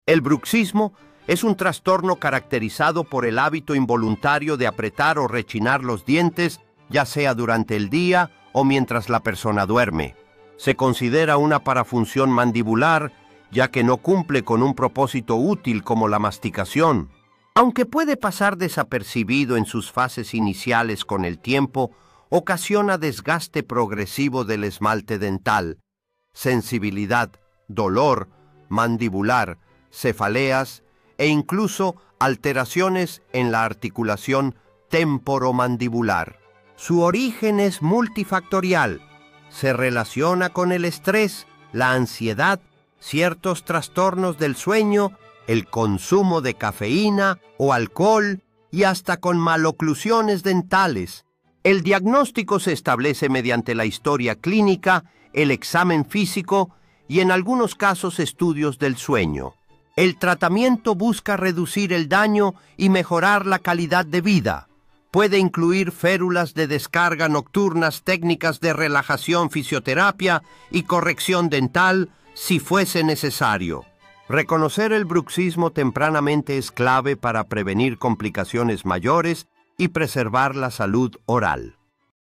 El bruxismo es un trastorno caracterizado por el hábito involuntario de apretar o rechinar los dientes, ya sea durante el día o mientras la persona duerme. Se considera una parafunción mandibular, ya que no cumple con un propósito útil como la masticación. Aunque puede pasar desapercibido en sus fases iniciales con el tiempo, ocasiona desgaste progresivo del esmalte dental, sensibilidad, dolor mandibular, cefaleas e incluso alteraciones en la articulación temporomandibular. Su origen es multifactorial. Se relaciona con el estrés, la ansiedad, ciertos trastornos del sueño, el consumo de cafeína o alcohol y hasta con maloclusiones dentales. El diagnóstico se establece mediante la historia clínica, el examen físico y en algunos casos estudios del sueño. El tratamiento busca reducir el daño y mejorar la calidad de vida. Puede incluir férulas de descarga nocturnas, técnicas de relajación, fisioterapia y corrección dental si fuese necesario. Reconocer el bruxismo tempranamente es clave para prevenir complicaciones mayores y preservar la salud oral.